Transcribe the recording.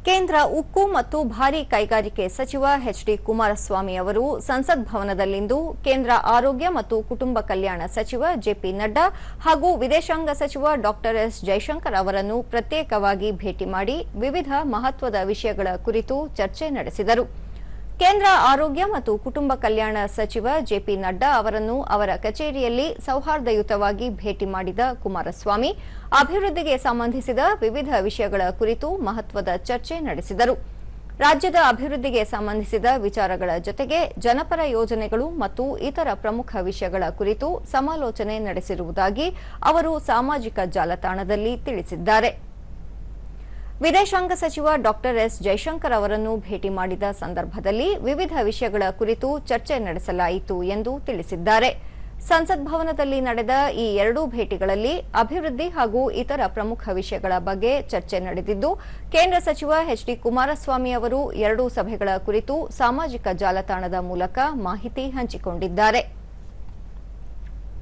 ಕೇಂದ್ರ ಉಕ್ಕು ಮತ್ತು ಭಾರೀ ಕೈಗಾರಿಕೆ ಸಚಿವ ಎಚ್.ಡಿ. ಕುಮಾರಸ್ವಾಮಿ ಅವರು ಸಂಸತ್ ಭವನದಲ್ಲಿಂದು ಕೇಂದ್ರ ಆರೋಗ್ಯ ಮತ್ತು ಕುಟುಂಬ ಕಲ್ಯಾಣ ಸಚಿವ ಜೆ.ಪಿ. ನಡ್ಡಾ ಹಾಗೂ ವಿದೇಶಾಂಗ ಸಚಿವ ಡಾ. ಎಸ್. ಜೈಶಂಕರ್ ಅವರನ್ನು ಪ್ರತ್ಯೇಕವಾಗಿ ಭೇಟಿ ಮಾಡಿ ವಿವಿಧ ಮಹತ್ವದ ವಿಷಯಗಳ ಕುರಿತು ಚರ್ಚೆ ನಡೆಸಿದರು. ಕೇಂದ್ರ ಆರೋಗ್ಯ ಮತ್ತು ಕುಟುಂಬ ಕಲ್ಯಾಣ ಸಚಿವ ಜೆ.ಪಿ. ನಡ್ಡಾ ಅವರನ್ನು ಅವರ ಕಚೇರಿಯಲ್ಲಿ ಸೌಹಾರ್ದಯುತವಾಗಿ ಭೇಟಿ ಮಾಡಿದ ಕುಮಾರಸ್ವಾಮಿ ಅಭಿವೃದ್ಧಿಗೆ ಸಂಬಂಧಿಸಿದ ವಿವಿಧ ವಿಷಯಗಳ ಕುರಿತು ಮಹತ್ವದ ಚರ್ಚೆ ನಡೆಸಿದರು. ರಾಜ್ಯದ ಅಭಿವೃದ್ಧಿಗೆ ಸಂಬಂಧಿಸಿದ ವಿಚಾರಗಳ ಜೊತೆಗೆ ಜನಪರ ಯೋಜನೆಗಳು ಮತ್ತು ಇತರ ಪ್ರಮುಖ ವಿಷಯಗಳ ಕುರಿತು ಸಮಾಲೋಚನೆ ನಡೆಸಿರುವುದಾಗಿ ಅವರು ಸಾಮಾಜಿಕ ಜಾಲತಾಣದಲ್ಲಿ ತಿಳಿಸಿದ್ದಾರೆ. ವಿದೇಶಾಂಗ ಸಚಿವ ಡಾ. ಎಸ್. ಜೈಶಂಕರ್ ಅವರನ್ನು ಭೇಟಿ ಮಾಡಿದ ಸಂದರ್ಭದಲ್ಲಿ ವಿವಿಧ ವಿಷಯಗಳ ಕುರಿತು ಚರ್ಚೆ ನಡೆಸಲಾಯಿತು ಎಂದು ತಿಳಿಸಿದ್ದಾರೆ. ಸಂಸತ್ ಭವನದಲ್ಲಿ ನಡೆದ ಈ ಎರಡೂ ಭೇಟಿಗಳಲ್ಲಿ ಅಭಿವೃದ್ಧಿ ಹಾಗೂ ಇತರ ಪ್ರಮುಖ ವಿಷಯಗಳ ಬಗ್ಗೆ ಚರ್ಚೆ ನಡೆದಿದ್ದು, ಕೇಂದ್ರ ಸಚಿವ ಎಚ್.ಡಿ. ಕುಮಾರಸ್ವಾಮಿ ಅವರು ಎರಡೂ ಸಭೆಗಳ ಕುರಿತು ಸಾಮಾಜಿಕ ಜಾಲತಾಣದ ಮೂಲಕ ಮಾಹಿತಿ ಹಂಚಿಕೊಂಡಿದ್ದಾರೆ.